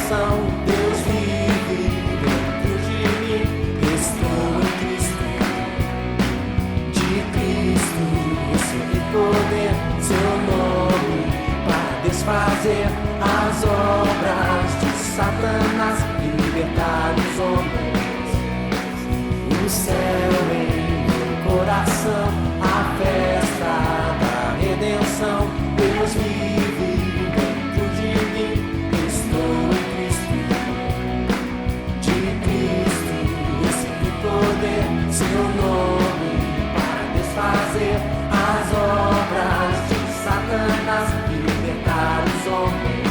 redenção, Deus vive dentro de mim. Estou em Cristo, de Cristo recebi poder, seu nome para desfazer as obras de Satanás e libertar os homens. O céu em meu coração, a festa da redenção, Deus vive dentro de mim. Estou em Cristo, de Cristo recebi poder, seu nome para desfazer as obras de Satanás e libertar os homens.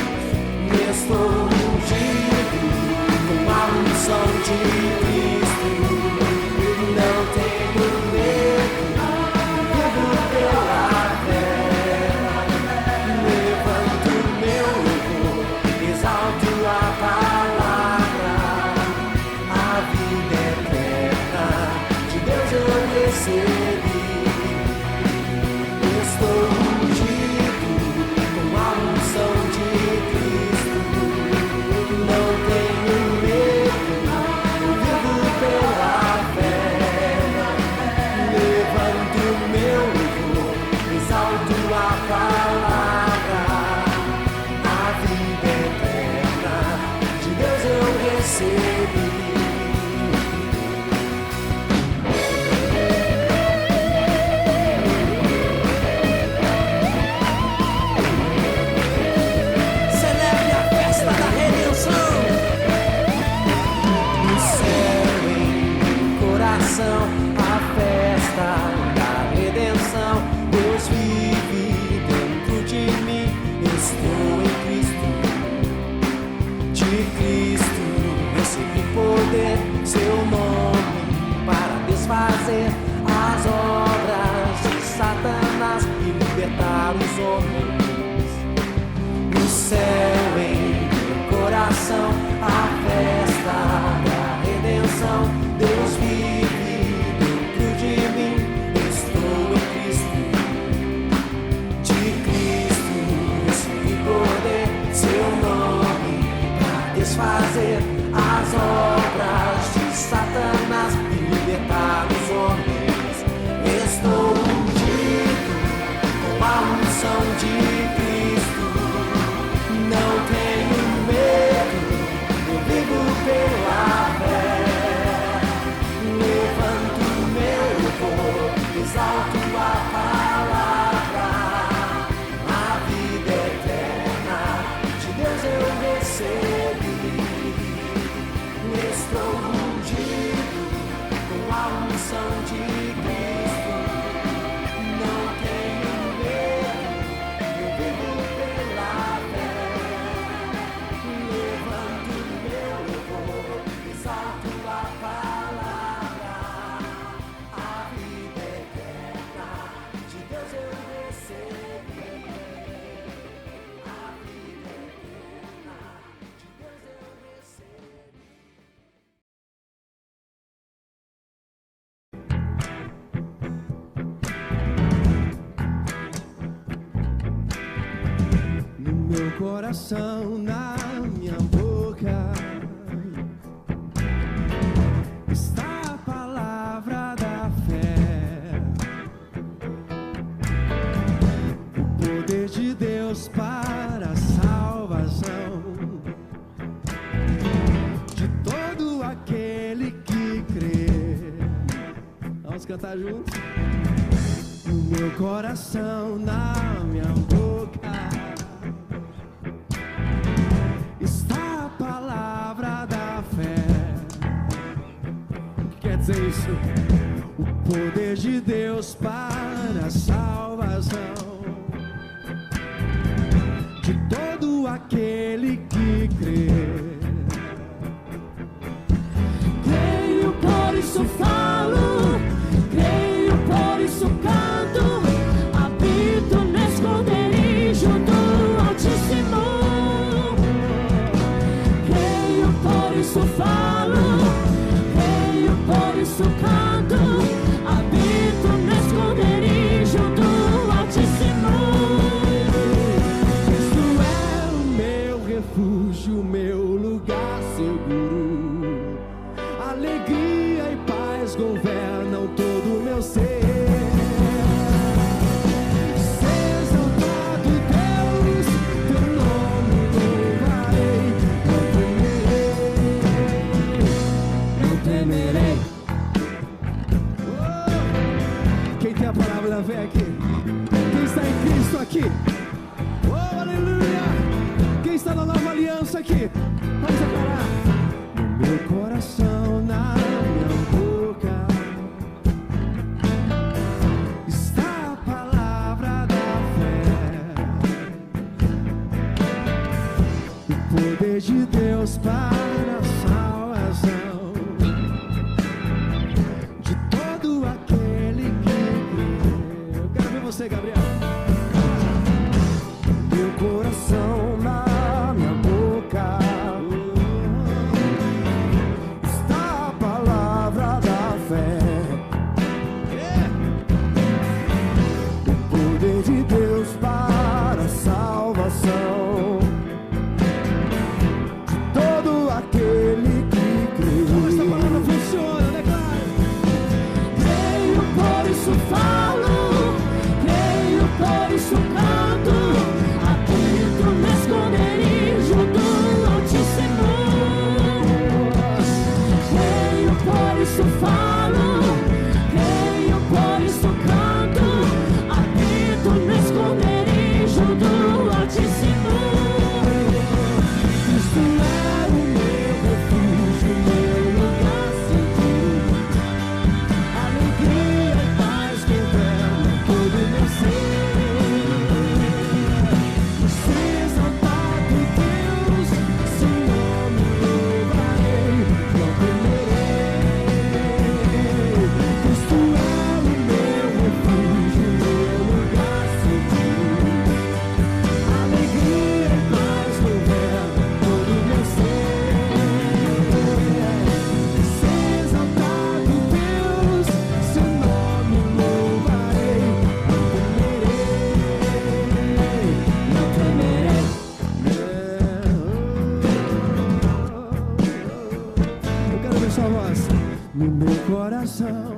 Estou ungido com a unção de Cristo, não tenho medo, vivo pela fé. Levanto meu louvor, exalto a palavra, a vida eterna de Deus eu recebi. Estou ungido com a unção de Cristo, não tenho medo, eu vivo pela fé. Levanto meu louvor, exalto a palavra, a vida eterna de Deus eu recebi. Celebre a festa da redenção. No céu em meu coração, a festa da redenção, Deus vive dentro de mim. Estou em Cristo, de Cristo recebi poder, seu nome para desfazer as obras de Satanás e libertar os homens. No céu em meu coração, a festa da redenção, Deus vive dentro de mim. Estou em Cristo, de Cristo recebi poder, seu nome para desfazer as obras de Satanás e libertar os homens. Estou ungido com a unção de Cristo, não tenho medo, eu vivo pela fé. Levanto meu louvor, exalto a palavra, a vida eterna de Deus eu recebi. Estou ungido com a unção de Cristo, não tenho medo, eu vivo pela fé. Levanto meu louvor, exalto a palavra, a vida eterna de Deus eu recebi. A vida eterna de Deus eu recebi. No meu coração, na minha boca, está a palavra da fé, o poder de Deus para a salvação de todo aquele que crê. Vamos cantar juntos? No meu coração, na minha boca, está a palavra da fé. O que quer dizer isso? O poder de Deus para a salvação de todo aquele que crê. Creio, por isso falo, creio, por isso canto, habito no esconderijo do Altíssimo. Creio, por isso falo, creio, por isso canto, habito no esconderijo do Altíssimo. Cristo é o meu refúgio, meu lugar seguro. Alegria e paz governam todo o meu ser. A palavra da fé aqui. Quem está em Cristo aqui? Oh, aleluia! Quem está na nova aliança aqui? Vamos declarar. No meu coração, na minha boca, está a palavra da fé. O poder de Deus para a salvação de todo aquele que você, Gabriel. Meu coração na minha boca está a palavra da fé. O poder de Deus para a salvação de todo aquele que crê. Como essa palavra funciona, declara. Creio, por isso falo. Por isso canto, habito no esconderijo do Altíssimo. Creio, por isso falo, creio, por isso canto, habito no esconderijo do Altíssimo. Cristo é o meu refúgio, meu lugar seguro. Alegria e paz governam todo o meu ser. No meu coração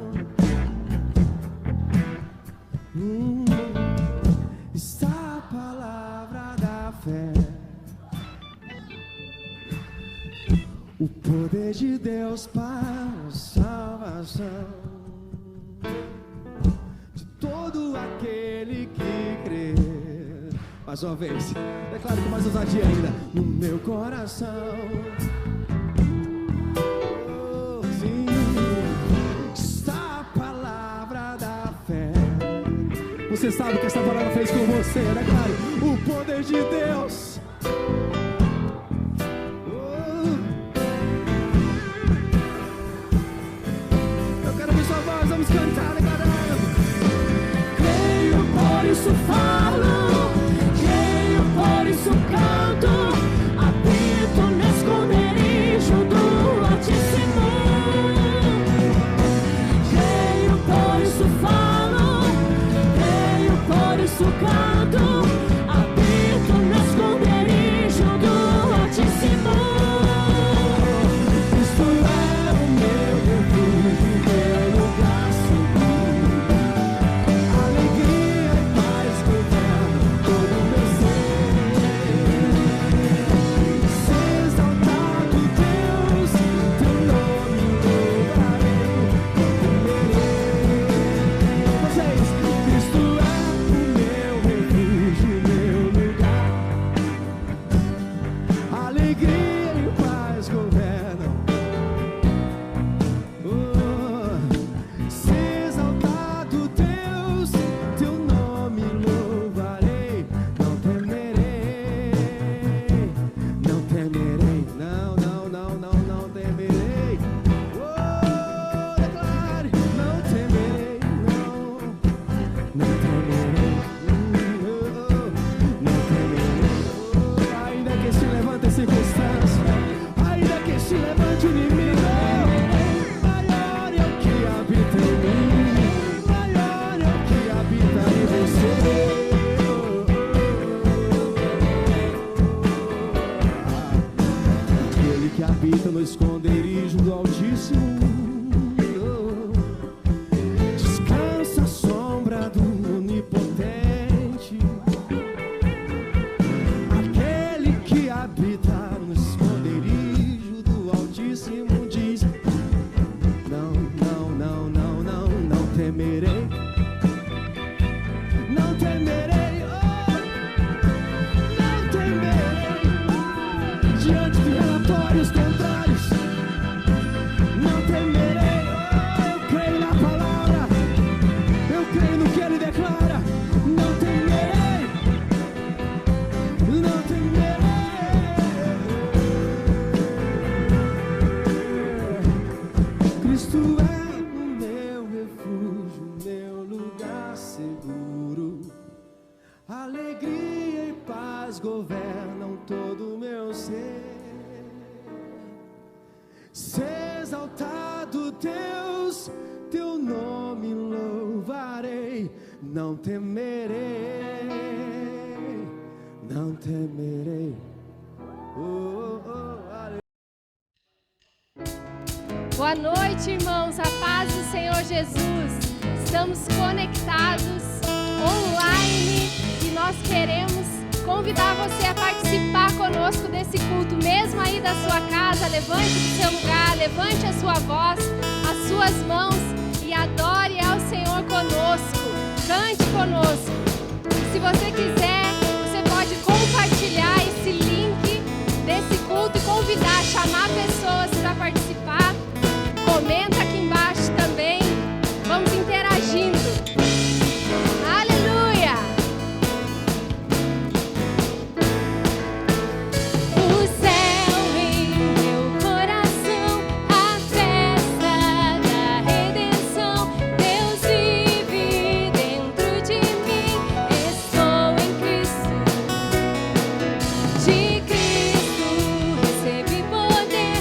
está a palavra da fé. O poder de Deus para a salvação de todo aquele que crê. Mais uma vez, declaro com mais ousadia ainda. No meu coração você sabe o que essa palavra fez com você, né, claro? O poder de Deus. Eu quero ouvir sua voz, vamos cantar, declarando. Creio, por isso falo, creio, por isso canto, habito no esconderijo do Altíssimo. Creio, por isso falo, por isso canto, habito no esconderijo do Altíssimo. aquele que habita no esconderijo do Altíssimo. Descansa à sombra do Onipotente. Aquele que habita no esconderijo do Altíssimo diz: não, não, não, não, não, não temerei. Não temerei, oh, não temerei. Diante de relatórios contrários, não temerei, oh, eu creio na palavra, eu creio no que ele declara. Não temerei, não temerei. Cristo é o meu refúgio, meu lugar seguro. Alegria e paz governam todo o meu ser. Ser exaltado, Deus, teu nome louvarei. Não temerei, não temerei. Oh, oh, aleluia. Boa noite, irmãos. A paz do Senhor Jesus. Estamos conectados online e nós queremos convidar você a participar conosco desse culto, mesmo aí da sua casa. Levante do seu lugar, levante a sua voz, as suas mãos e adore ao Senhor conosco. Cante conosco. Se você quiser, você pode compartilhar esse link desse culto e convidar, chamar pessoas para participar. Comenta aqui embaixo também. Vamos interagindo. Aleluia! O céu em meu coração, a festa da redenção. Deus vive dentro de mim. Estou em Cristo. De Cristo recebi poder.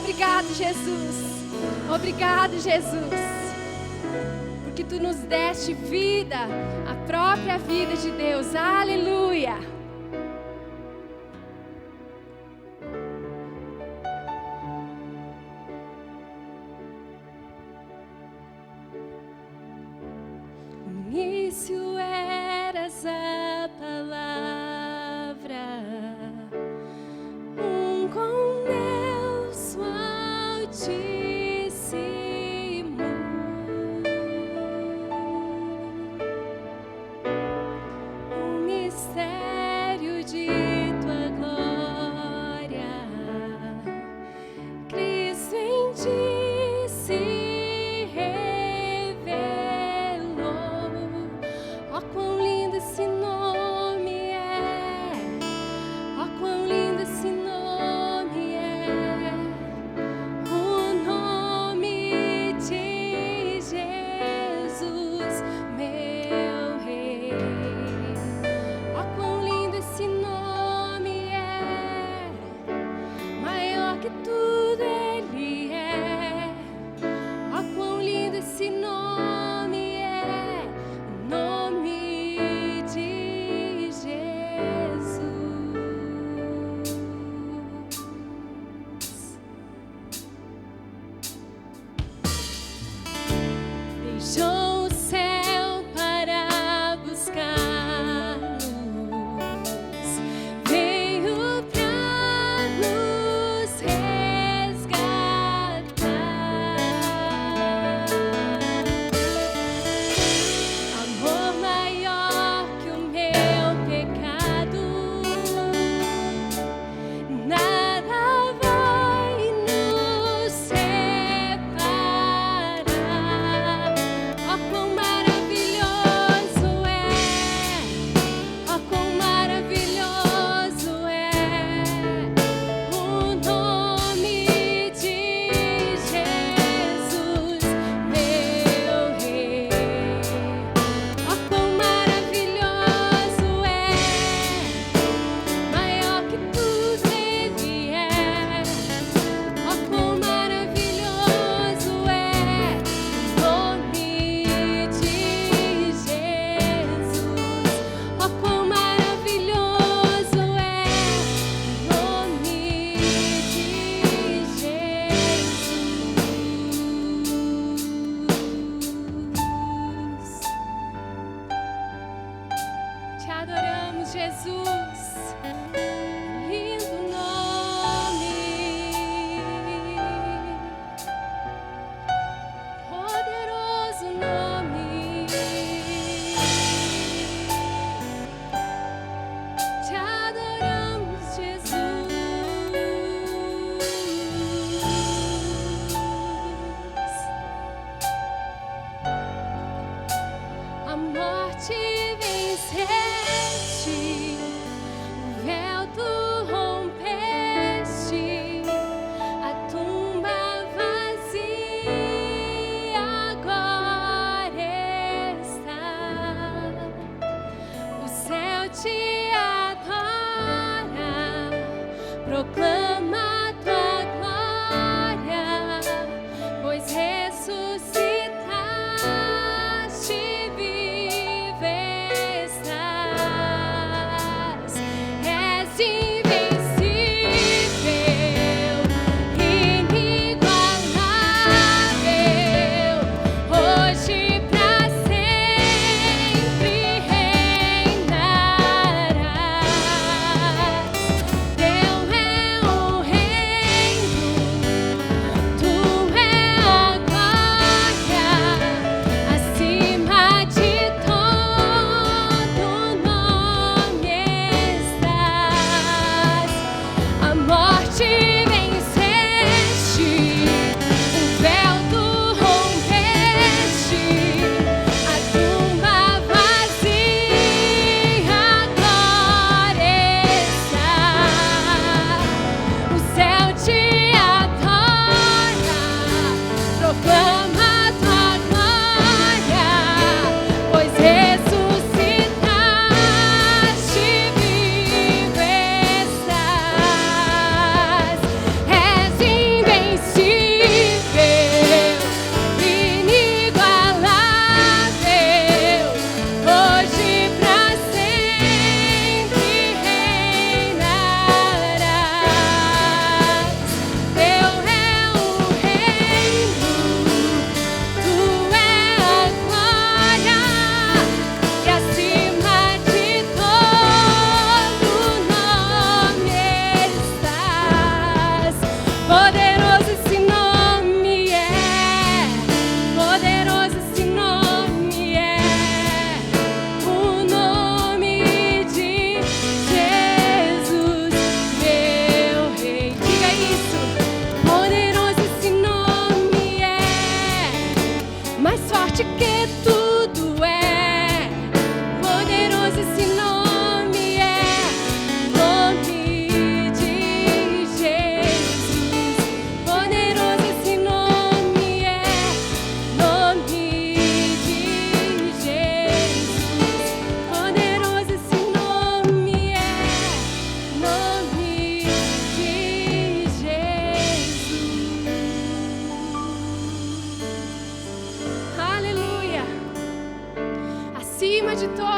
Obrigado, Jesus. Obrigado, Jesus. Porque tu nos deste vida, a própria vida de Deus. Aleluia. No início eras a palavra, com Deus o Altíssimo. O mistério de tua glória, Cristo em ti se revelou. Ó, quão lindo esse nome é! Ó, quão lindo esse nome é! O nome de Jesus, meu Rei. Ó, quão lindo esse nome é! Maior que tudo Ele é. Ó, quão lindo esse nome é! O nome de Jesus. Deixou o céu para buscar-nos, veio pra nos resgatar. Amor maior que o meu pecado, nada vai nos separar. Ó, quão maravilhoso é! Ó, quão maravilhoso é o nome de Jesus, meu Rei. Ó, quão maravilhoso é! Maior que tudo Ele é. Ó, quão maravilhoso é o nome de Jesus. Ó, quão maravilhoso é o nome de Jesus. Te adoramos, Jesus. Lindo nome, poderoso nome. Te adoramos, Jesus. A morte venceste, o véu tu rompeste, a tumba vazia agora está. O céu te adora, proclama tua glória, pois ressuscitaste, vive estás. És invencível, inigualável, hoje pra sempre reinarás. Teu é o reino.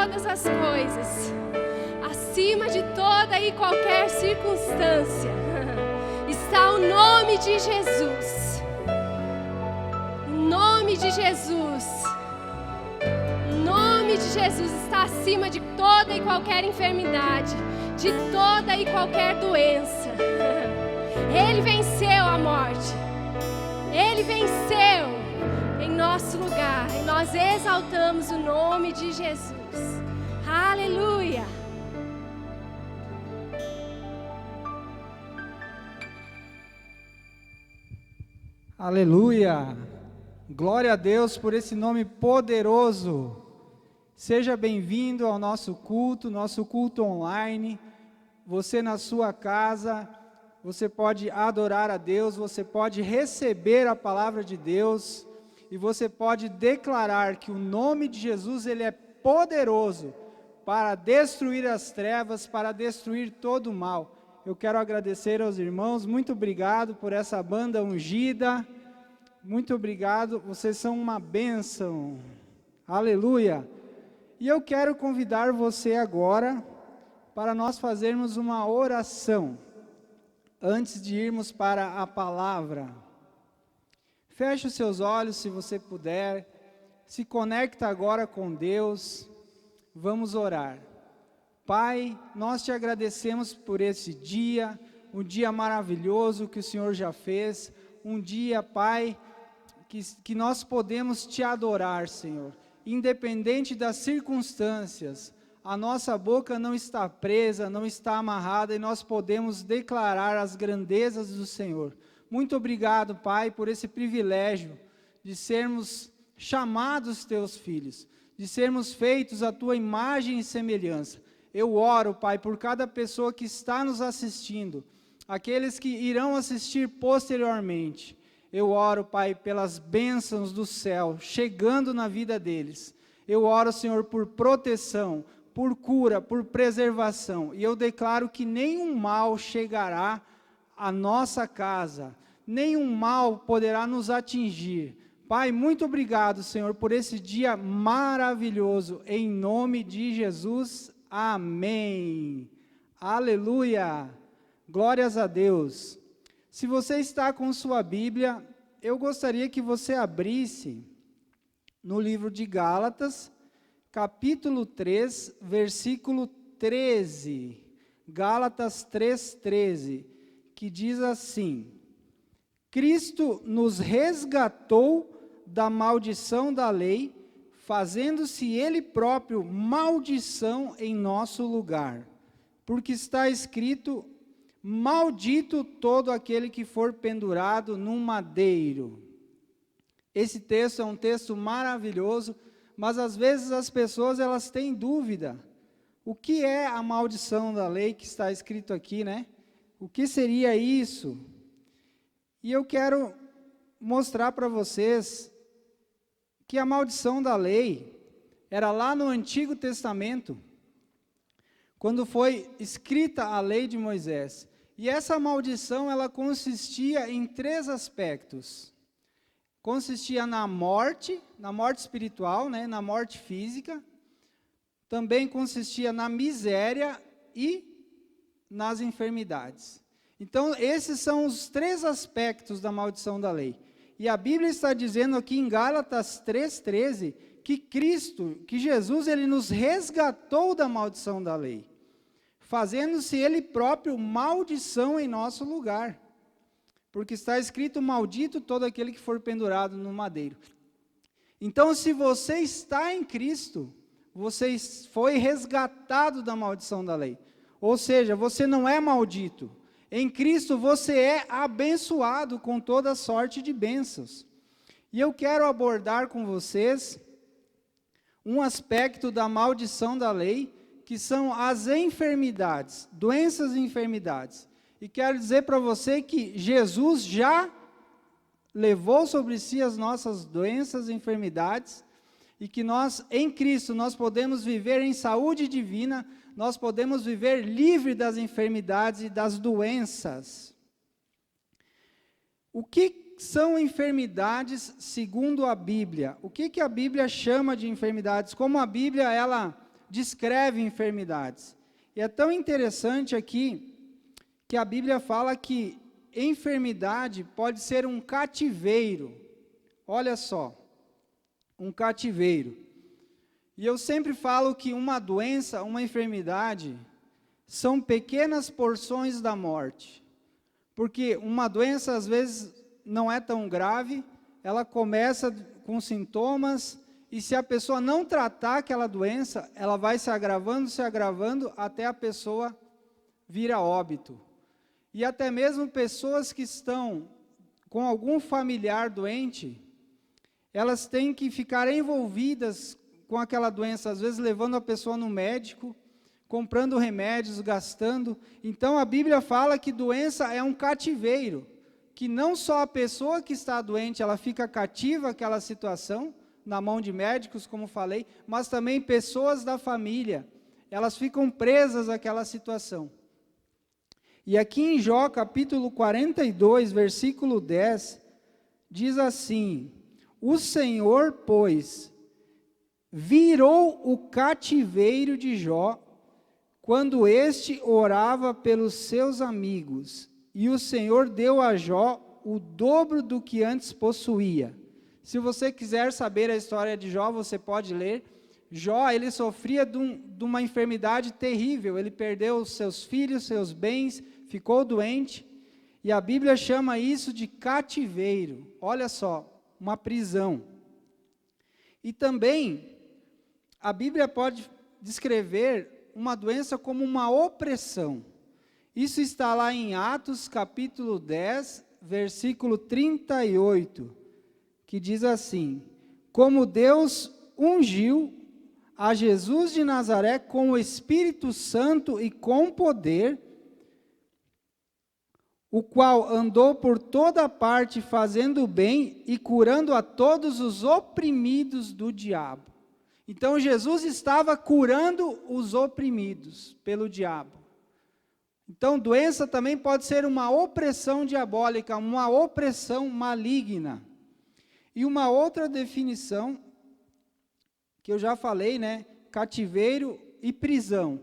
todas as coisas, acima de toda e qualquer circunstância, está o nome de Jesus. O nome de Jesus. O nome de Jesus está acima de toda e qualquer enfermidade, de toda e qualquer doença. Ele venceu a morte. Ele venceu em nosso lugar. E nós exaltamos o nome de Jesus. Aleluia. Aleluia! Glória a Deus por esse nome poderoso. Seja bem-vindo ao nosso culto online. Você na sua casa, você pode adorar a Deus, você pode receber a palavra de Deus e você pode declarar que o nome de Jesus, ele é poderoso para destruir as trevas, para destruir todo o mal. Eu quero agradecer aos irmãos, muito obrigado por essa banda ungida, muito obrigado, vocês são uma bênção, aleluia. E eu quero convidar você agora para nós fazermos uma oração, antes de irmos para a palavra. Feche os seus olhos se você puder, se conecta agora com Deus, vamos orar. Pai, nós te agradecemos por esse dia, um dia maravilhoso que o Senhor já fez, um dia, Pai, que nós podemos te adorar, Senhor, independente das circunstâncias, a nossa boca não está presa, não está amarrada e nós podemos declarar as grandezas do Senhor. Muito obrigado, Pai, por esse privilégio de sermos chamados teus filhos, de sermos feitos à tua imagem e semelhança. Eu oro, Pai, por cada pessoa que está nos assistindo, aqueles que irão assistir posteriormente. Eu oro, Pai, pelas bênçãos do céu, chegando na vida deles. Eu oro, Senhor, por proteção, por cura, por preservação. E eu declaro que nenhum mal chegará à nossa casa, nenhum mal poderá nos atingir. Pai, muito obrigado, Senhor, por esse dia maravilhoso, em nome de Jesus. Amém. Aleluia. Glórias a Deus. Se você está com sua Bíblia, eu gostaria que você abrisse no livro de Gálatas, capítulo 3, versículo 13. Gálatas 3:13, que diz assim: Cristo nos resgatou da maldição da lei, fazendo-se Ele próprio maldição em nosso lugar. Porque está escrito: maldito todo aquele que for pendurado num madeiro. Esse texto é um texto maravilhoso, mas às vezes as pessoas elas têm dúvida. O que é a maldição da lei que está escrito aqui, né? O que seria isso? E eu quero mostrar para vocês que a maldição da lei era lá no Antigo Testamento, quando foi escrita a lei de Moisés. E essa maldição, ela consistia em 3 aspectos. Consistia na morte espiritual, né, na morte física. Também consistia na miséria e nas enfermidades. Então, esses são os 3 aspectos da maldição da lei. E a Bíblia está dizendo aqui em Gálatas 3:13, que Cristo, que Jesus, Ele nos resgatou da maldição da lei, fazendo-se Ele próprio maldição em nosso lugar. Porque está escrito: maldito todo aquele que for pendurado no madeiro. Então, se você está em Cristo, você foi resgatado da maldição da lei. Ou seja, você não é maldito. Em Cristo você é abençoado com toda sorte de bênçãos. E eu quero abordar com vocês um aspecto da maldição da lei, que são as enfermidades, doenças e enfermidades. E quero dizer para você que Jesus já levou sobre si as nossas doenças e enfermidades, e que nós, em Cristo, nós podemos viver em saúde divina, nós podemos viver livre das enfermidades e das doenças. O que são enfermidades segundo a Bíblia? O que a Bíblia chama de enfermidades? Como a Bíblia, ela descreve enfermidades. E é tão interessante aqui que a Bíblia fala que enfermidade pode ser um cativeiro. Olha só, um cativeiro. E eu sempre falo que uma doença, uma enfermidade, são pequenas porções da morte. Porque uma doença, às vezes, não é tão grave, ela começa com sintomas, e se a pessoa não tratar aquela doença, ela vai se agravando, até a pessoa vir a óbito. E até mesmo pessoas que estão com algum familiar doente, elas têm que ficar envolvidas com aquela doença, às vezes levando a pessoa no médico, comprando remédios, gastando. Então a Bíblia fala que doença é um cativeiro, que não só a pessoa que está doente, ela fica cativa àquela situação, na mão de médicos, como falei, mas também pessoas da família, elas ficam presas àquela situação. E aqui em Jó, capítulo 42, versículo 10, diz assim: o Senhor, pois, virou o cativeiro de Jó, quando este orava pelos seus amigos, e o Senhor deu a Jó o dobro do que antes possuía. Se você quiser saber a história de Jó, você pode ler. Jó, ele sofria de uma enfermidade terrível, ele perdeu os seus filhos, seus bens, ficou doente, e a Bíblia chama isso de cativeiro. Olha só, uma prisão. E também, a Bíblia pode descrever uma doença como uma opressão. Isso está lá em Atos, capítulo 10, versículo 38, que diz assim: como Deus ungiu a Jesus de Nazaré com o Espírito Santo e com poder, o qual andou por toda parte fazendo o bem e curando a todos os oprimidos do diabo. Então Jesus estava curando os oprimidos pelo diabo. Então doença também pode ser uma opressão diabólica, uma opressão maligna. E uma outra definição, que eu já falei, né? Cativeiro e prisão.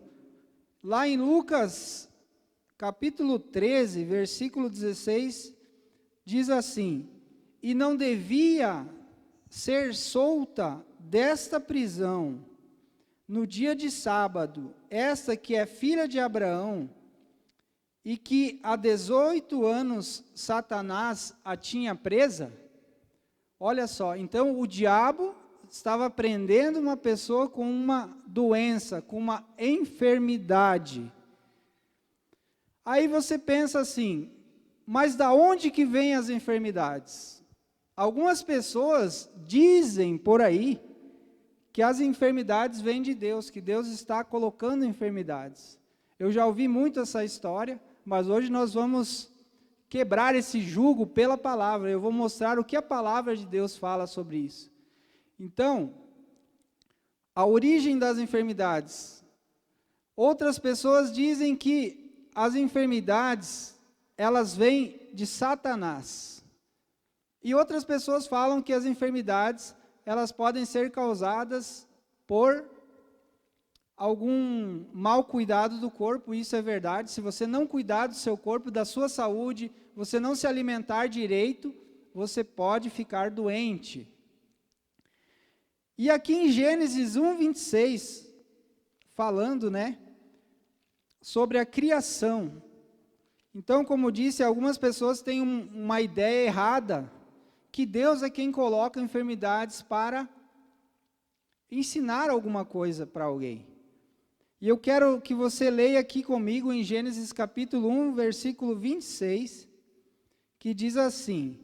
Lá em Lucas, capítulo 13, versículo 16, diz assim: e não devia ser solta desta prisão, no dia de sábado, esta que é filha de Abraão, e que há 18 anos Satanás a tinha presa. Olha só, então o diabo estava prendendo uma pessoa com uma doença, com uma enfermidade. Aí você pensa assim, mas da onde que vêm as enfermidades? Algumas pessoas dizem por aí que as enfermidades vêm de Deus, que Deus está colocando enfermidades. Eu já ouvi muito essa história, mas hoje nós vamos quebrar esse jugo pela palavra. Eu vou mostrar o que a palavra de Deus fala sobre isso. Então, a origem das enfermidades. Outras pessoas dizem que as enfermidades, elas vêm de Satanás. E outras pessoas falam que as enfermidades, elas podem ser causadas por algum mau cuidado do corpo. Isso é verdade. Se você não cuidar do seu corpo, da sua saúde, você não se alimentar direito, você pode ficar doente. E aqui em Gênesis 1:26, falando, né, sobre a criação. Então, como disse, algumas pessoas têm uma ideia errada, que Deus é quem coloca enfermidades para ensinar alguma coisa para alguém. E eu quero que você leia aqui comigo em Gênesis capítulo 1, versículo 26, que diz assim: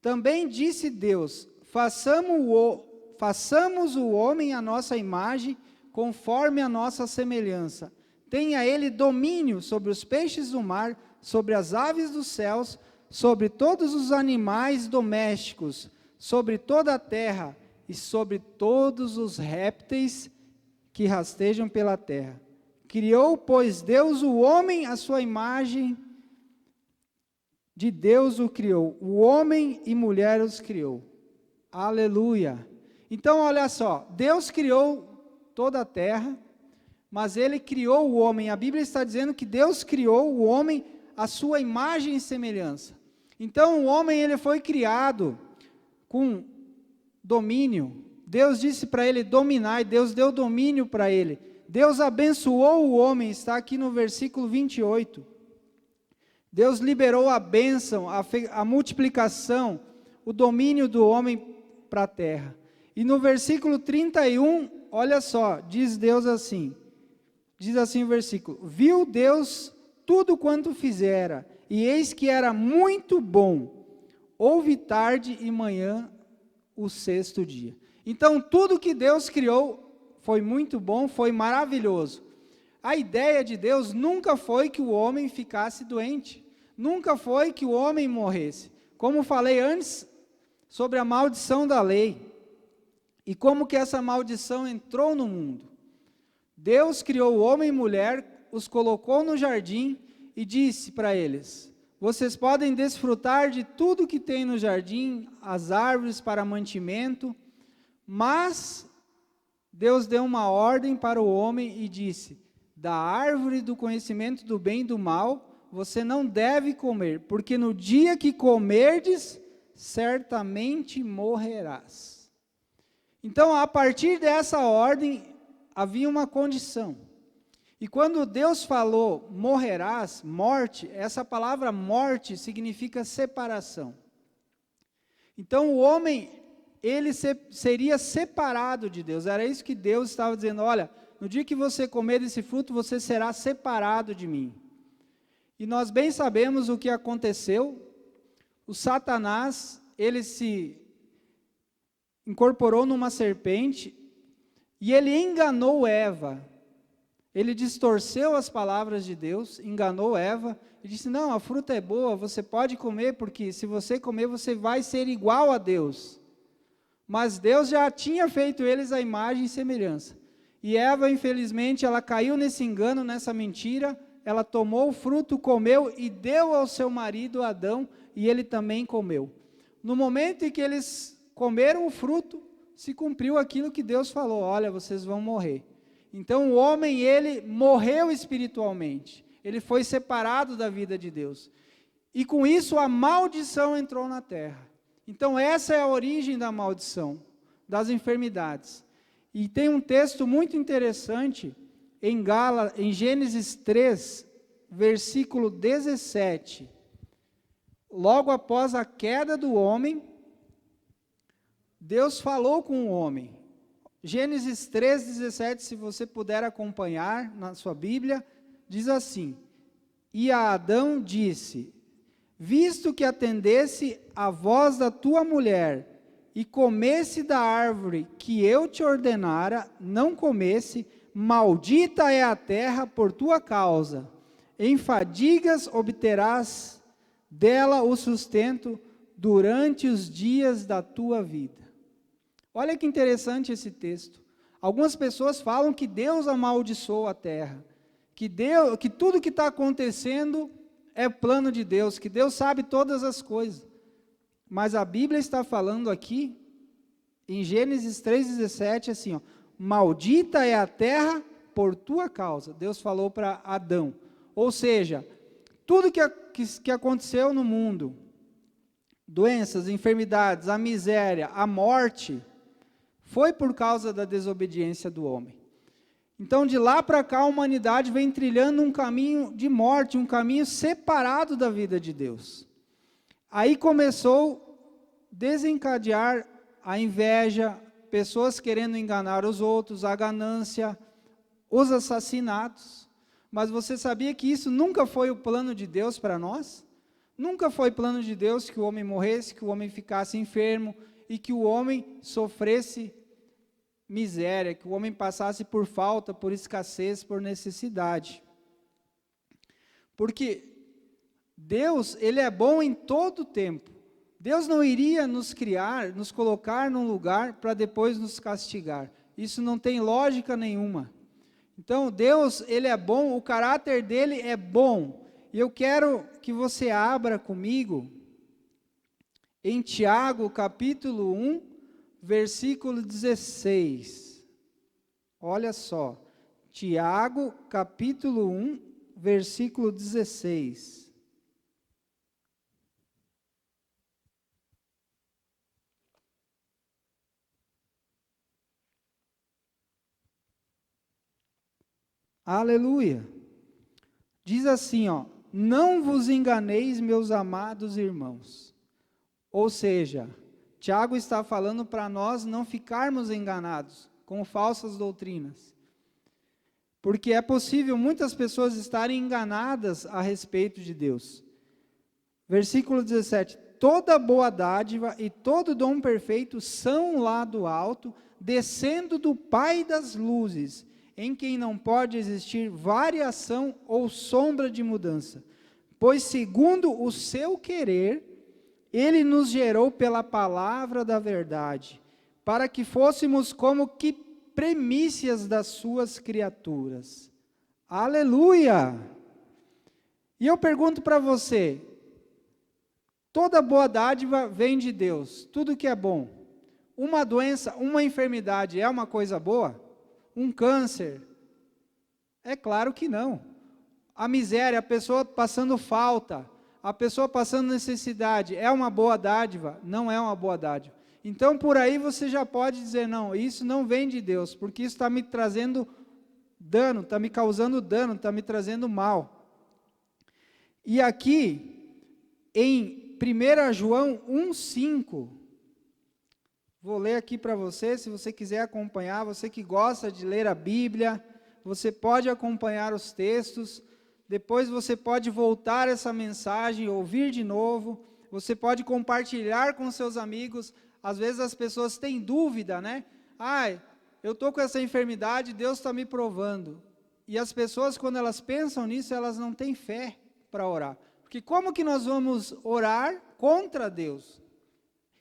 também disse Deus, façamos o homem à nossa imagem, conforme a nossa semelhança. Tenha ele domínio sobre os peixes do mar, sobre as aves dos céus, sobre todos os animais domésticos, sobre toda a terra e sobre todos os répteis que rastejam pela terra. Criou, pois, Deus o homem à sua imagem, de Deus o criou, o homem e mulher os criou. Aleluia! Então, olha só, Deus criou toda a terra, mas ele criou o homem. A Bíblia está dizendo que Deus criou o homem à sua imagem e semelhança. Então o homem ele foi criado com domínio. Deus disse para ele dominar, e Deus deu domínio para ele. Deus abençoou o homem, está aqui no versículo 28. Deus liberou a bênção, a multiplicação, o domínio do homem para a terra. E no versículo 31, olha só, diz Deus assim, diz assim o versículo: viu Deus tudo quanto fizera, e eis que era muito bom. Houve tarde e manhã o sexto dia. Então tudo que Deus criou foi muito bom, foi maravilhoso. A ideia de Deus nunca foi que o homem ficasse doente, nunca foi que o homem morresse. Como falei antes sobre a maldição da lei, e como que essa maldição entrou no mundo. Deus criou o homem e mulher, os colocou no jardim e disse para eles: vocês podem desfrutar de tudo que tem no jardim, as árvores para mantimento, mas Deus deu uma ordem para o homem e disse: da árvore do conhecimento do bem e do mal, você não deve comer, porque no dia que comerdes, certamente morrerás. Então, a partir dessa ordem, havia uma condição. E quando Deus falou morrerás, morte, essa palavra morte significa separação. Então, o homem, ele seria separado de Deus. Era isso que Deus estava dizendo: olha, no dia que você comer desse fruto, você será separado de mim. E nós bem sabemos o que aconteceu. O Satanás, ele se incorporou numa serpente e ele enganou Eva. Ele distorceu as palavras de Deus, enganou Eva e disse: não, a fruta é boa, você pode comer, porque se você comer, você vai ser igual a Deus. Mas Deus já tinha feito eles a imagem e semelhança. E Eva, infelizmente, ela caiu nesse engano, nessa mentira. Ela tomou o fruto, comeu e deu ao seu marido Adão, e ele também comeu. No momento em que eles comeram o fruto, se cumpriu aquilo que Deus falou: olha, vocês vão morrer. Então o homem, ele morreu espiritualmente, ele foi separado da vida de Deus, e com isso a maldição entrou na terra. Então essa é a origem da maldição, das enfermidades. E tem um texto muito interessante em Gênesis 3, versículo 17, logo após a queda do homem, Deus falou com o homem. Gênesis 3, 17, se você puder acompanhar na sua Bíblia, diz assim: e a Adão disse: visto que atendesse a voz da tua mulher, e comesse da árvore que eu te ordenara, não comesse, maldita é a terra por tua causa, em fadigas obterás dela o sustento durante os dias da tua vida. Olha que interessante esse texto. Algumas pessoas falam que Deus amaldiçoou a terra, que tudo que está acontecendo é plano de Deus, que Deus sabe todas as coisas. Mas a Bíblia está falando aqui, em Gênesis 3,17, assim, ó: maldita é a terra por tua causa. Deus falou para Adão. Ou seja, tudo que aconteceu no mundo, doenças, enfermidades, a miséria, a morte, foi por causa da desobediência do homem. Então, de lá para cá, a humanidade vem trilhando um caminho de morte, um caminho separado da vida de Deus. Aí começou a desencadear a inveja, pessoas querendo enganar os outros, a ganância, os assassinatos. Mas você sabia que isso nunca foi o plano de Deus para nós? Nunca foi plano de Deus que o homem morresse, que o homem ficasse enfermo e que o homem sofresse miséria, que o homem passasse por falta, por escassez, por necessidade. Porque Deus, Ele é bom em todo o tempo. Deus não iria nos criar, nos colocar num lugar para depois nos castigar. Isso não tem lógica nenhuma. Então, Deus, Ele é bom, o caráter dEle é bom. E eu quero que você abra comigo em Tiago, capítulo 1, versículo 16. Olha só, Tiago, capítulo 1, versículo 16. Aleluia. Diz assim, ó: não vos enganeis, meus amados irmãos. Ou seja, Tiago está falando para nós não ficarmos enganados com falsas doutrinas. Porque é possível muitas pessoas estarem enganadas a respeito de Deus. Versículo 17: toda boa dádiva e todo dom perfeito são lá do alto, descendo do Pai das luzes, em quem não pode existir variação ou sombra de mudança. Pois segundo o seu querer, Ele nos gerou pela palavra da verdade, para que fôssemos como que primícias das suas criaturas. Aleluia! E eu pergunto para você, toda boa dádiva vem de Deus, tudo que é bom. Uma doença, uma enfermidade é uma coisa boa? Um câncer? É claro que não. A miséria, a pessoa passando falta, a pessoa passando necessidade, é uma boa dádiva? Não é uma boa dádiva. Então, por aí você já pode dizer, não, isso não vem de Deus, porque isso está me trazendo dano, está me causando dano, está me trazendo mal. E aqui, em 1 João 1,5, vou ler aqui para você, se você quiser acompanhar, você que gosta de ler a Bíblia, você pode acompanhar os textos, depois você pode voltar essa mensagem, ouvir de novo, você pode compartilhar com seus amigos. Às vezes as pessoas têm dúvida, né? Eu estou com essa enfermidade, Deus está me provando. E as pessoas, quando elas pensam nisso, elas não têm fé para orar. Porque como que nós vamos orar contra Deus?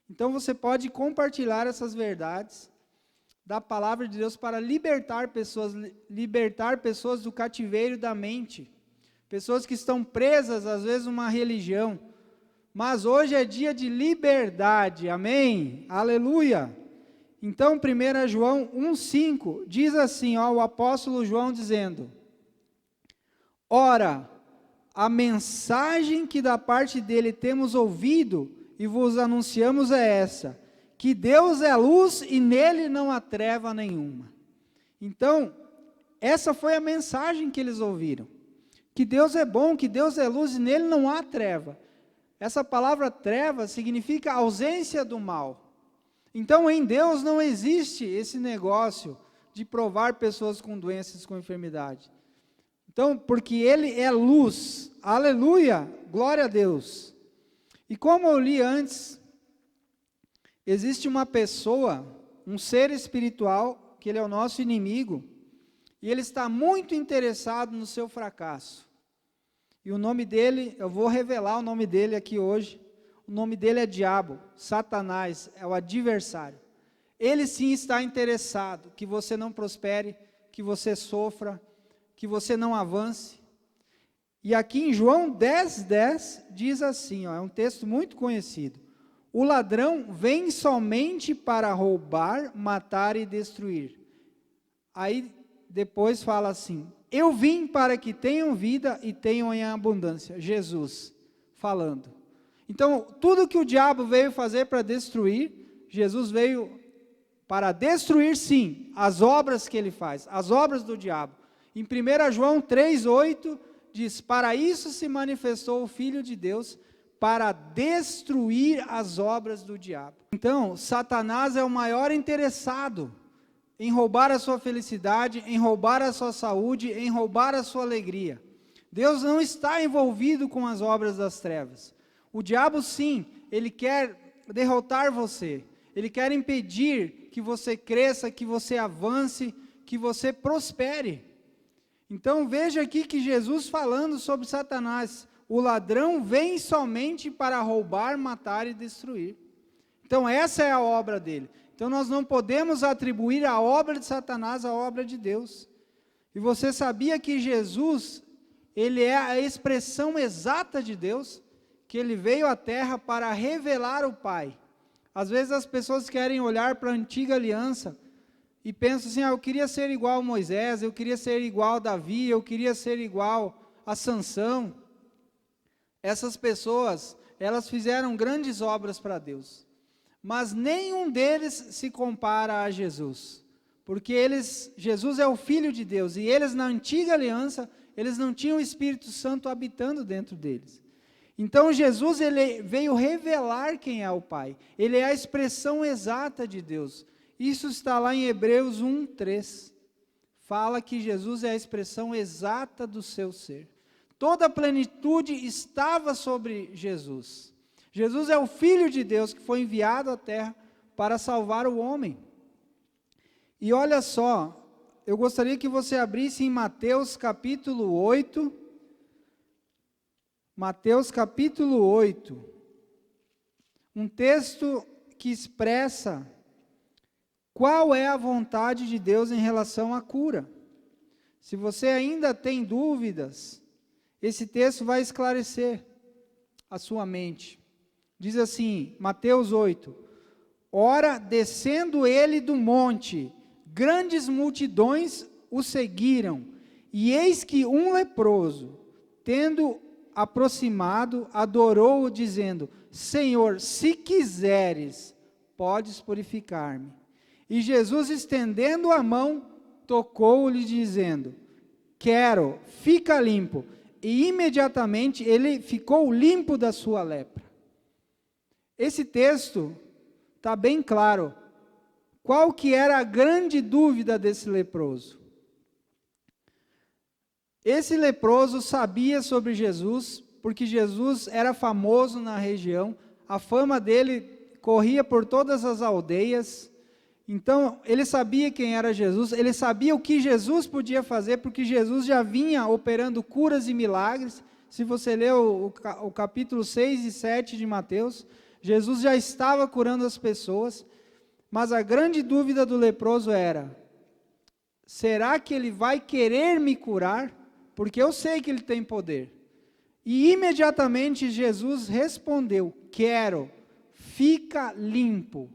Então você pode compartilhar essas verdades da palavra de Deus para libertar pessoas do cativeiro da mente. Pessoas que estão presas, às vezes, numa religião. Mas hoje é dia de liberdade, amém? Aleluia! Então, 1 João 1,5 diz assim, o apóstolo João dizendo: ora, a mensagem que da parte dele temos ouvido e vos anunciamos é essa, que Deus é luz e nele não há treva nenhuma. Então, essa foi a mensagem que eles ouviram, que Deus é bom, que Deus é luz e nele não há treva. Essa palavra treva significa ausência do mal. Então, em Deus não existe esse negócio de provar pessoas com doenças, com enfermidade. Então, porque Ele é luz, aleluia, glória a Deus. E como eu li antes, existe uma pessoa, um ser espiritual, que ele é o nosso inimigo, e ele está muito interessado no seu fracasso. E o nome dele, eu vou revelar o nome dele aqui hoje. O nome dele é Diabo, Satanás, é o adversário. Ele sim está interessado que você não prospere, que você sofra, que você não avance. E aqui em João 10:10 diz assim, é um texto muito conhecido: o ladrão vem somente para roubar, matar e destruir. Aí depois fala assim: eu vim para que tenham vida e tenham em abundância. Jesus falando. Então, tudo que o diabo veio fazer para destruir, Jesus veio para destruir, sim, as obras que ele faz, as obras do diabo. Em 1 João 3:8 diz: para isso se manifestou o Filho de Deus, para destruir as obras do diabo. Então, Satanás é o maior interessado em roubar a sua felicidade, em roubar a sua saúde, em roubar a sua alegria. Deus não está envolvido com as obras das trevas. O diabo, sim, ele quer derrotar você. Ele quer impedir que você cresça, que você avance, que você prospere. Então, veja aqui que Jesus falando sobre Satanás: o ladrão vem somente para roubar, matar e destruir. Então, essa é a obra dele. Então, nós não podemos atribuir a obra de Satanás à obra de Deus. E você sabia que Jesus, ele é a expressão exata de Deus, que ele veio à terra para revelar o Pai. Às vezes as pessoas querem olhar para a antiga aliança e pensam assim, eu queria ser igual a Moisés, eu queria ser igual a Davi, eu queria ser igual a Sansão. Essas pessoas, elas fizeram grandes obras para Deus, mas nenhum deles se compara a Jesus, porque Jesus é o Filho de Deus, e eles na antiga aliança, eles não tinham o Espírito Santo habitando dentro deles. Então Jesus, ele veio revelar quem é o Pai, ele é a expressão exata de Deus. Isso está lá em Hebreus 1:3, fala que Jesus é a expressão exata do seu ser. Toda a plenitude estava sobre Jesus. Jesus é o Filho de Deus que foi enviado à terra para salvar o homem. E olha só, eu gostaria que você abrisse em Mateus capítulo 8, Mateus capítulo 8, um texto que expressa qual é a vontade de Deus em relação à cura. Se você ainda tem dúvidas, esse texto vai esclarecer a sua mente. Diz assim, Mateus 8, ora, descendo ele do monte, grandes multidões o seguiram, e eis que um leproso, tendo aproximado, adorou-o, dizendo, Senhor, se quiseres, podes purificar-me. E Jesus, estendendo a mão, tocou-lhe, dizendo, quero, fica limpo. E imediatamente ele ficou limpo da sua lepra. Esse texto está bem claro. Qual que era a grande dúvida desse leproso? Esse leproso sabia sobre Jesus, porque Jesus era famoso na região, a fama dele corria por todas as aldeias. Então, ele sabia quem era Jesus, ele sabia o que Jesus podia fazer, porque Jesus já vinha operando curas e milagres. Se você ler o capítulo 6 e 7 de Mateus, Jesus já estava curando as pessoas, mas a grande dúvida do leproso era, será que ele vai querer me curar? Porque eu sei que ele tem poder. E imediatamente Jesus respondeu, quero, fica limpo.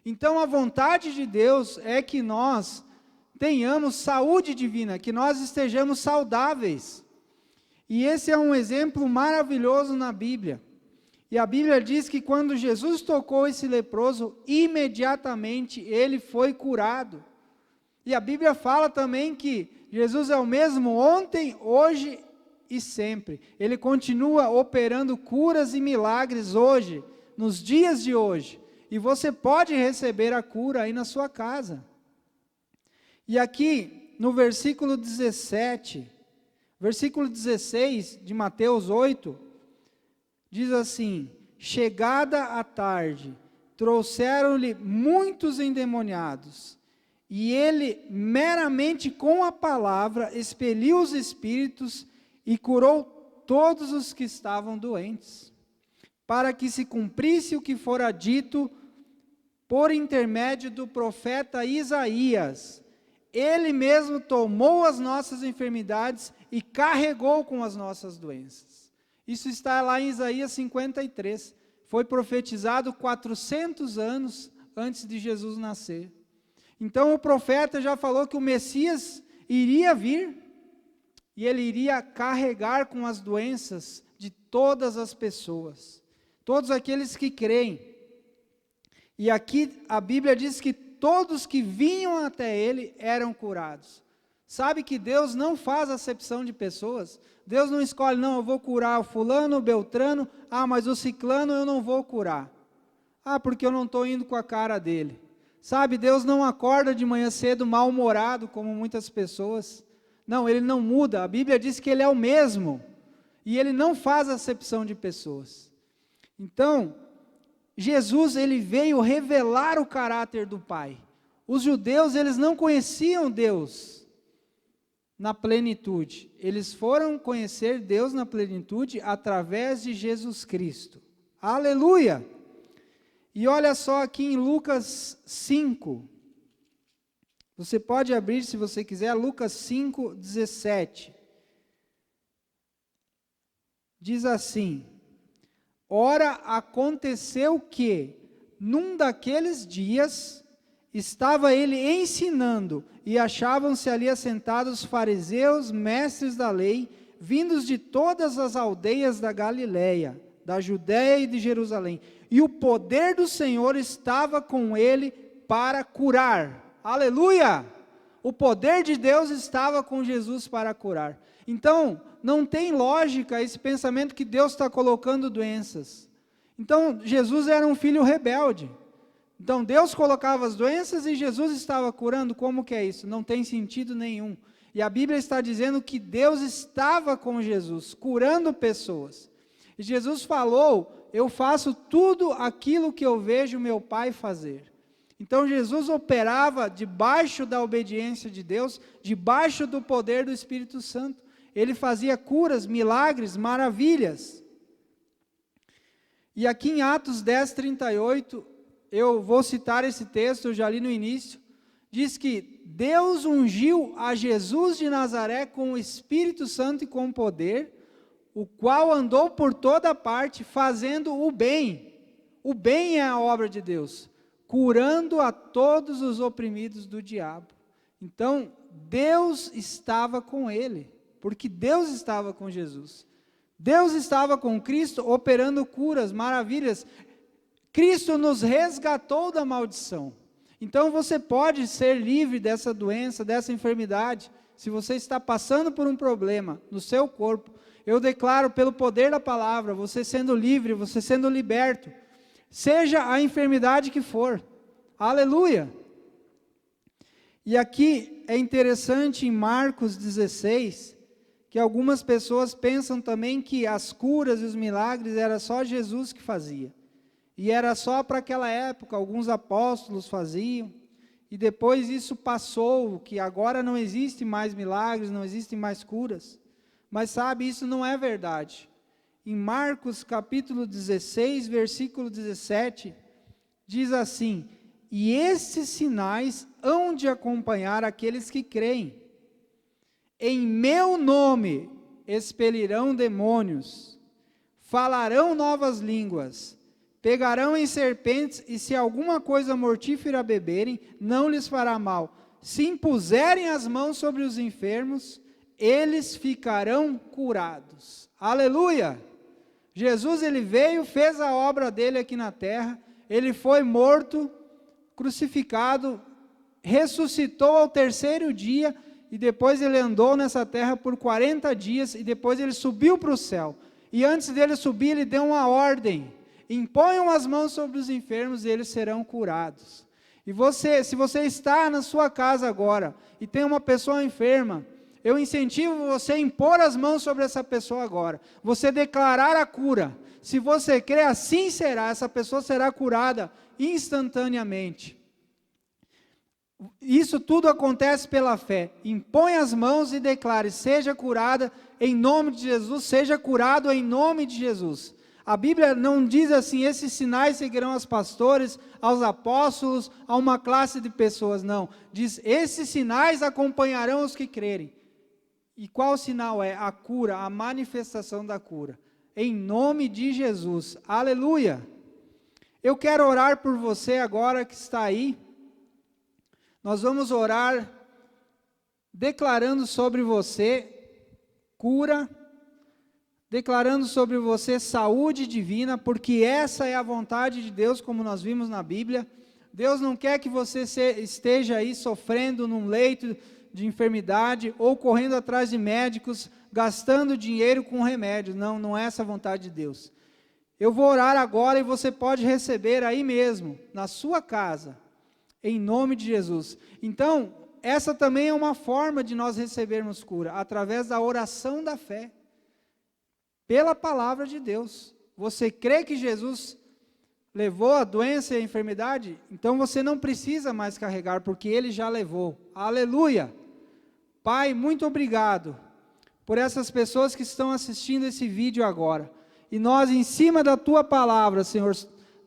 Então a vontade de Deus é que nós tenhamos saúde divina, que nós estejamos saudáveis. E esse é um exemplo maravilhoso na Bíblia. E a Bíblia diz que quando Jesus tocou esse leproso, imediatamente ele foi curado. E a Bíblia fala também que Jesus é o mesmo ontem, hoje e sempre. Ele continua operando curas e milagres hoje, nos dias de hoje. E você pode receber a cura aí na sua casa. E aqui, no versículo 17, versículo 16 de Mateus 8, diz assim, chegada a tarde, trouxeram-lhe muitos endemoniados, e ele, meramente com a palavra, expeliu os espíritos e curou todos os que estavam doentes, para que se cumprisse o que fora dito por intermédio do profeta Isaías. Ele mesmo tomou as nossas enfermidades e carregou com as nossas doenças. Isso está lá em Isaías 53. Foi profetizado 400 anos antes de Jesus nascer. Então o profeta já falou que o Messias iria vir e ele iria carregar com as doenças de todas as pessoas, todos aqueles que creem. E aqui a Bíblia diz que todos que vinham até ele eram curados. Sabe que Deus não faz acepção de pessoas? Deus não escolhe, não, eu vou curar o fulano, o beltrano, mas o ciclano eu não vou curar. Porque eu não estou indo com a cara dele. Sabe, Deus não acorda de manhã cedo mal-humorado, como muitas pessoas. Não, ele não muda. A Bíblia diz que ele é o mesmo. E ele não faz acepção de pessoas. Então, Jesus, ele veio revelar o caráter do Pai. Os judeus, eles não conheciam Deus na plenitude. Eles foram conhecer Deus na plenitude através de Jesus Cristo. Aleluia! E olha só aqui em Lucas 5. Você pode abrir, se você quiser, Lucas 5, 17. Diz assim, ora, aconteceu que, num daqueles dias, estava ele ensinando, e achavam-se ali assentados fariseus, mestres da lei, vindos de todas as aldeias da Galileia, da Judéia e de Jerusalém. E o poder do Senhor estava com ele para curar. Aleluia! O poder de Deus estava com Jesus para curar. Então, não tem lógica esse pensamento que Deus está colocando doenças. Então, Jesus era um filho rebelde. Então, Deus colocava as doenças e Jesus estava curando. Como que é isso? Não tem sentido nenhum. E a Bíblia está dizendo que Deus estava com Jesus, curando pessoas. E Jesus falou: eu faço tudo aquilo que eu vejo meu Pai fazer. Então, Jesus operava debaixo da obediência de Deus, debaixo do poder do Espírito Santo. Ele fazia curas, milagres, maravilhas. E aqui em Atos 10, 38, eu vou citar esse texto, eu já li no início, diz que Deus ungiu a Jesus de Nazaré com o Espírito Santo e com poder, o qual andou por toda parte fazendo o bem. O bem é a obra de Deus, curando a todos os oprimidos do diabo. Então, Deus estava com ele, porque Deus estava com Jesus. Deus estava com Cristo operando curas, maravilhas. Cristo nos resgatou da maldição. Então você pode ser livre dessa doença, dessa enfermidade. Se você está passando por um problema no seu corpo, eu declaro pelo poder da palavra, você sendo livre, você sendo liberto, seja a enfermidade que for. Aleluia! E aqui é interessante em Marcos 16, que algumas pessoas pensam também que as curas e os milagres era só Jesus que fazia. E era só para aquela época, alguns apóstolos faziam, e depois isso passou, que agora não existe mais milagres, não existem mais curas. Mas sabe, isso não é verdade. Em Marcos capítulo 16, versículo 17, diz assim: e esses sinais hão de acompanhar aqueles que creem. Em meu nome expelirão demônios, falarão novas línguas, pegarão em serpentes, e se alguma coisa mortífera beberem, não lhes fará mal. Se impuserem as mãos sobre os enfermos, eles ficarão curados. Aleluia! Jesus, ele veio, fez a obra dele aqui na terra, ele foi morto, crucificado, ressuscitou ao terceiro dia, e depois ele andou nessa terra por 40 dias, e depois ele subiu para o céu. E antes dele subir, ele deu uma ordem: imponham as mãos sobre os enfermos e eles serão curados. E você, se você está na sua casa agora, e tem uma pessoa enferma, eu incentivo você a impor as mãos sobre essa pessoa agora. Você declarar a cura. Se você crê, assim será, essa pessoa será curada instantaneamente. Isso tudo acontece pela fé. Impõe as mãos e declare: seja curada em nome de Jesus, seja curado em nome de Jesus. A Bíblia não diz assim: esses sinais seguirão aos pastores, aos apóstolos, a uma classe de pessoas, não. Diz: esses sinais acompanharão os que crerem. E qual sinal é? A cura, a manifestação da cura. Em nome de Jesus. Aleluia! Eu quero orar por você agora que está aí. Nós vamos orar declarando sobre você cura, declarando sobre você saúde divina, porque essa é a vontade de Deus, como nós vimos na Bíblia. Deus não quer que você esteja aí sofrendo num leito de enfermidade, ou correndo atrás de médicos, gastando dinheiro com remédio. Não, não é essa a vontade de Deus. Eu vou orar agora e você pode receber aí mesmo, na sua casa, em nome de Jesus. Então, essa também é uma forma de nós recebermos cura, através da oração da fé, pela palavra de Deus. Você crê que Jesus levou a doença e a enfermidade? Então você não precisa mais carregar, porque Ele já levou. Aleluia! Pai, muito obrigado por essas pessoas que estão assistindo esse vídeo agora. E nós, em cima da Tua palavra, Senhor,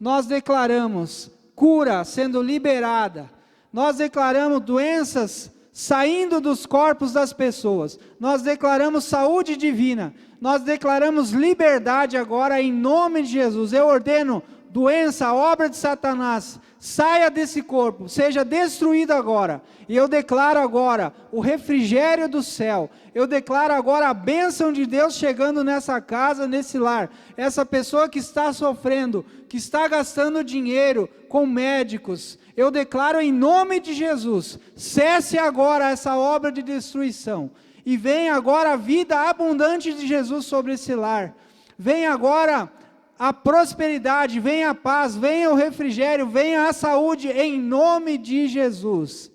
nós declaramos cura sendo liberada. Nós declaramos doenças saindo dos corpos das pessoas. Nós declaramos saúde divina. Nós declaramos liberdade agora em nome de Jesus. Eu ordeno doença, obra de Satanás, saia desse corpo, seja destruído agora. E eu declaro agora o refrigério do céu. Eu declaro agora a bênção de Deus chegando nessa casa, nesse lar. Essa pessoa que está sofrendo, que está gastando dinheiro com médicos, eu declaro em nome de Jesus, cesse agora essa obra de destruição. E venha agora a vida abundante de Jesus sobre esse lar. Venha agora a prosperidade, venha a paz, venha o refrigério, venha a saúde, em nome de Jesus.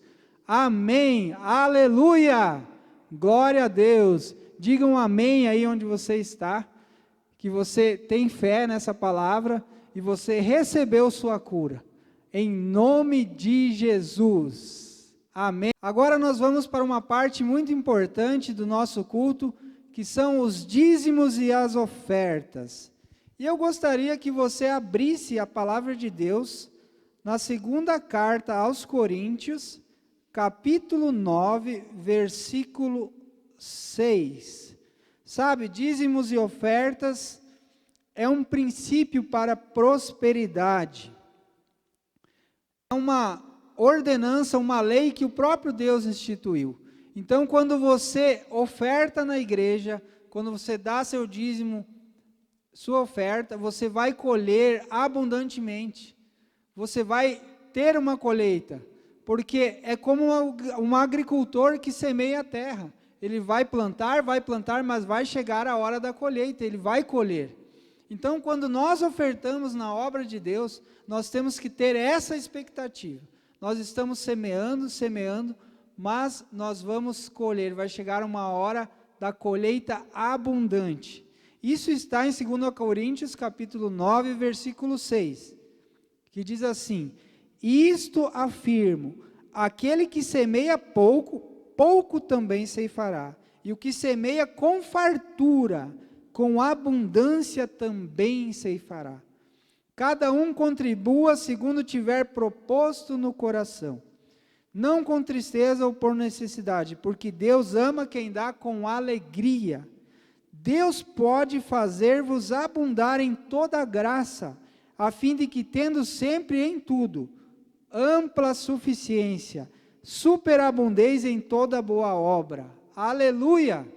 Amém, aleluia, glória a Deus. Diga um amém aí onde você está, que você tem fé nessa palavra e você recebeu sua cura, em nome de Jesus. Amém. Agora nós vamos para uma parte muito importante do nosso culto, que são os dízimos e as ofertas. E eu gostaria que você abrisse a palavra de Deus na segunda carta aos Coríntios, capítulo 9, versículo 6. Sabe, dízimos e ofertas é um princípio para prosperidade. É uma ordenança, uma lei que o próprio Deus instituiu. Então, quando você oferta na igreja, quando você dá seu dízimo, sua oferta, você vai colher abundantemente. Você vai ter uma colheita, porque é como um agricultor que semeia a terra. Ele vai plantar, mas vai chegar a hora da colheita, ele vai colher. Então, quando nós ofertamos na obra de Deus, nós temos que ter essa expectativa. Nós estamos semeando, mas nós vamos colher, vai chegar uma hora da colheita abundante. Isso está em 2 Coríntios, capítulo 9, versículo 6, que diz assim: isto afirmo, aquele que semeia pouco, pouco também ceifará, e o que semeia com fartura, com abundância também ceifará. Cada um contribua segundo tiver proposto no coração, não com tristeza ou por necessidade, porque Deus ama quem dá com alegria. Deus pode fazer-vos abundar em toda graça, a fim de que, tendo sempre em tudo ampla suficiência, superabundeis em toda boa obra. Aleluia!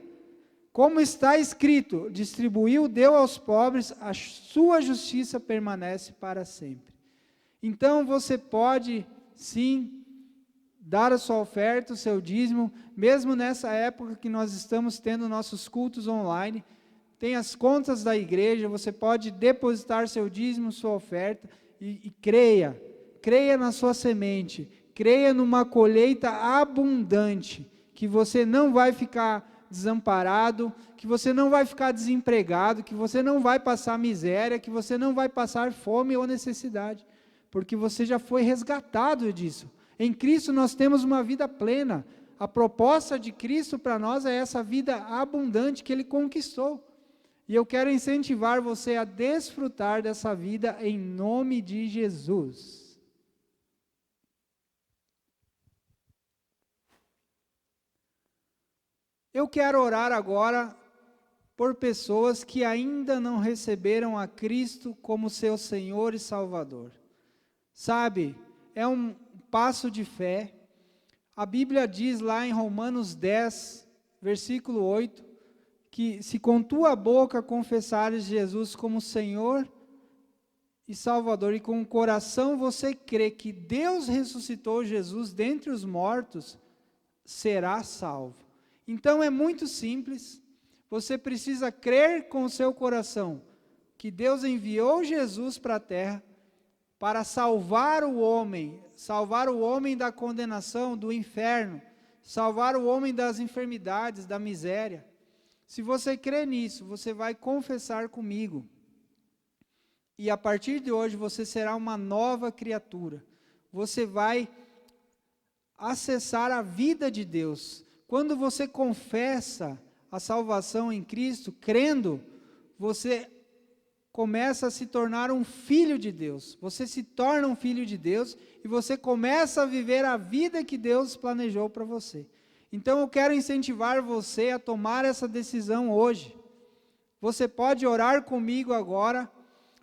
Como está escrito, distribuiu, deu aos pobres, a sua justiça permanece para sempre. Então você pode, sim, dar a sua oferta, o seu dízimo, mesmo nessa época que nós estamos tendo nossos cultos online, tem as contas da igreja, você pode depositar seu dízimo, sua oferta, e creia na sua semente, creia numa colheita abundante, que você não vai ficar desamparado, que você não vai ficar desempregado, que você não vai passar miséria, que você não vai passar fome ou necessidade, porque você já foi resgatado disso. Em Cristo nós temos uma vida plena. A proposta de Cristo para nós é essa vida abundante que Ele conquistou. E eu quero incentivar você a desfrutar dessa vida em nome de Jesus. Eu quero orar agora por pessoas que ainda não receberam a Cristo como seu Senhor e Salvador. Sabe, é um passo de fé. A Bíblia diz lá em Romanos 10, versículo 8, que se com tua boca confessares Jesus como Senhor e Salvador, e com o coração você crê que Deus ressuscitou Jesus dentre os mortos, será salvo. Então é muito simples, você precisa crer com o seu coração que Deus enviou Jesus para a terra para salvar o homem da condenação, do inferno, salvar o homem das enfermidades, da miséria. Se você crê nisso, você vai confessar comigo. E a partir de hoje você será uma nova criatura. Você vai acessar a vida de Deus. Quando você confessa a salvação em Cristo, crendo, você começa a se tornar um filho de Deus. Você se torna um filho de Deus e você começa a viver a vida que Deus planejou para você. Então eu quero incentivar você a tomar essa decisão hoje. Você pode orar comigo agora,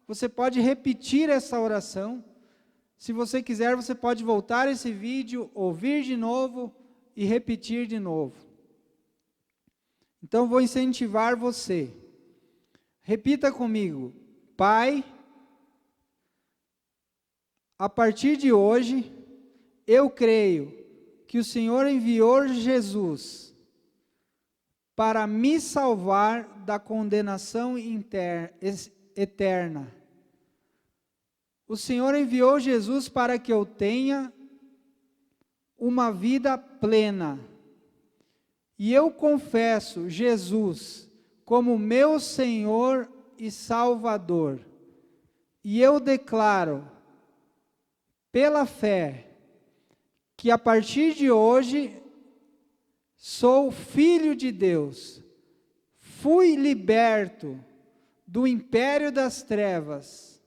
você pode repetir essa oração. Se você quiser, você pode voltar esse vídeo, ouvir de novo e repetir de novo. Então, vou incentivar você. Repita comigo: Pai, a partir de hoje, eu creio que o Senhor enviou Jesus para me salvar da condenação eterna. O Senhor enviou Jesus para que eu tenha uma vida plena. E eu confesso Jesus como meu Senhor e Salvador. E eu declaro, pela fé, que a partir de hoje sou filho de Deus. Fui liberto do império das trevas.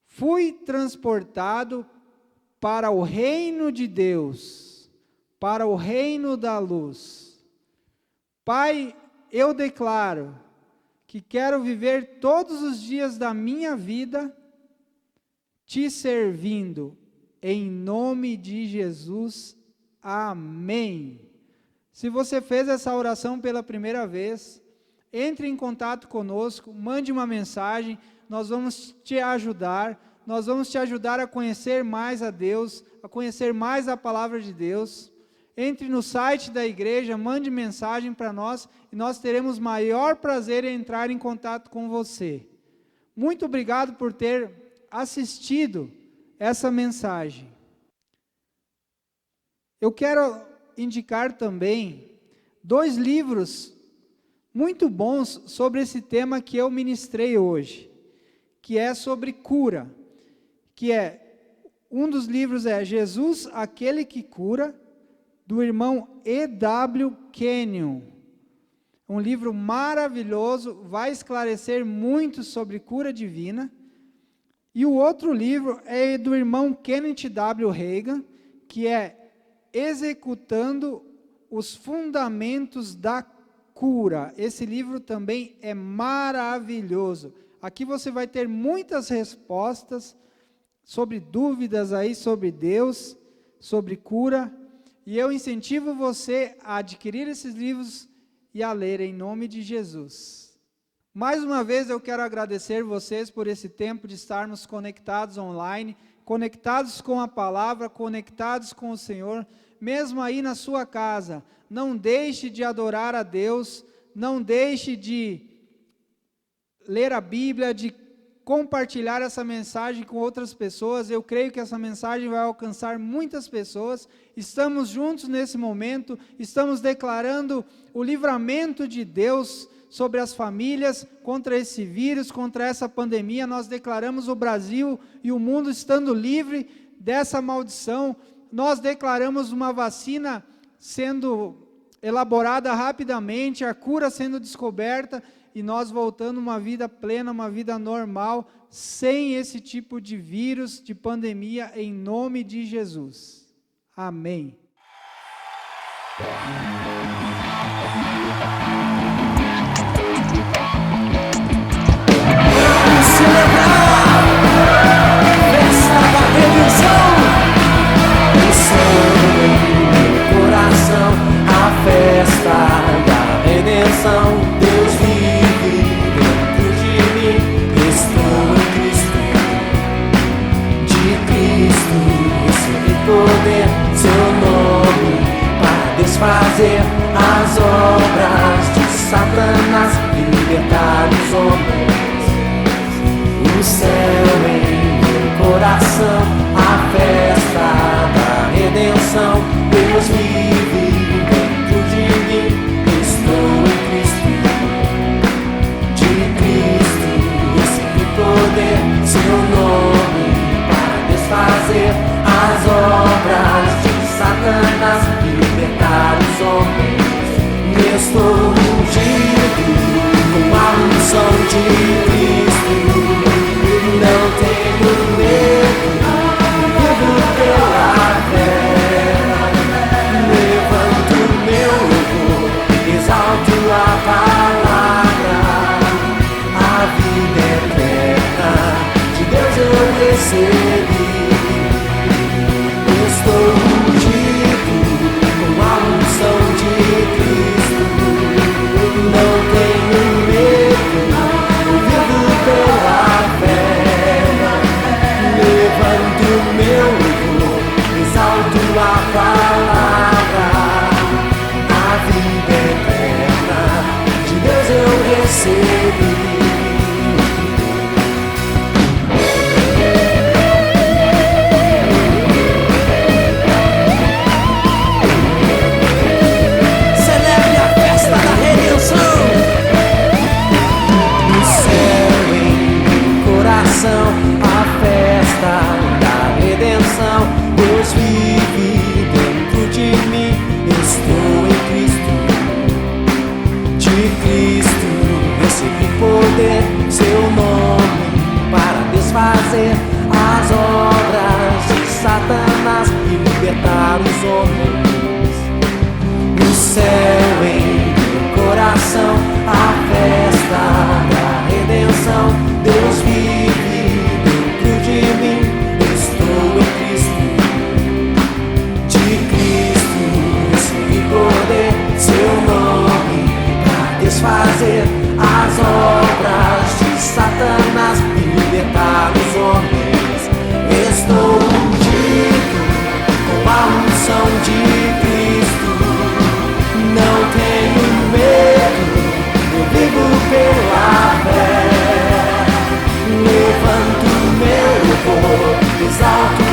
Fui transportado para o reino de Deus, para o reino da luz. Pai, eu declaro que quero viver todos os dias da minha vida te servindo, em nome de Jesus, amém. Se você fez essa oração pela primeira vez, entre em contato conosco, mande uma mensagem, nós vamos te ajudar a conhecer mais a Deus, a conhecer mais a palavra de Deus. Entre no site da igreja, mande mensagem para nós, e nós teremos maior prazer em entrar em contato com você. Muito obrigado por ter assistido essa mensagem. Eu quero indicar também 2 livros muito bons sobre esse tema que eu ministrei hoje, que é sobre cura, um dos livros é Jesus, aquele que cura, do irmão E.W. Kenyon. Um livro maravilhoso, vai esclarecer muito sobre cura divina. E o outro livro é do irmão Kenneth W. Hagin, que é Executando os Fundamentos da Cura. Esse livro também é maravilhoso. Aqui você vai ter muitas respostas sobre dúvidas aí sobre Deus, sobre cura. E eu incentivo você a adquirir esses livros e a ler em nome de Jesus. Mais uma vez eu quero agradecer vocês por esse tempo de estarmos conectados online, conectados com a palavra, conectados com o Senhor, mesmo aí na sua casa. Não deixe de adorar a Deus, não deixe de ler a Bíblia, de compartilhar essa mensagem com outras pessoas. Eu creio que essa mensagem vai alcançar muitas pessoas. Estamos juntos nesse momento, estamos declarando o livramento de Deus sobre as famílias, contra esse vírus, contra essa pandemia. Nós declaramos o Brasil e o mundo estando livre dessa maldição. Nós declaramos uma vacina sendo elaborada rapidamente, a cura sendo descoberta, e nós voltando uma vida plena, uma vida normal, sem esse tipo de vírus, de pandemia, em nome de Jesus. Amém. Deus vive dentro de mim. Estou em Cristo, de Cristo recebi poder, seu nome para desfazer as obras de Satanás e libertar os homens. O céu em meu coração, a festa da redenção. Deus vive dentro de mim. Estou em Cristo, de Cristo recebi poder, seu nome para desfazer as obras de Satanás e libertar os homens. Estou ungido com a unção de Cristo, não tenho medo, vivo pela fé, levanto meu louvor, exalto a palavra, a vida eterna de Deus eu recebi. coração a festa da redenção. Deus vive dentro de mim, estou em Cristo. De Cristo recebi poder, seu nome para desfazer as obras de Satanás e libertar os homens. No céu em meu coração a festa da redenção. Deus vive dentro de mim, estou em Cristo. De Cristo recebi poder, seu nome para desfazer as obras de Satanás e libertar os homens. Estou ungido com a unção de Cristo. Não tenho medo, eu vivo pela fé. Levanto meu louvor, exalto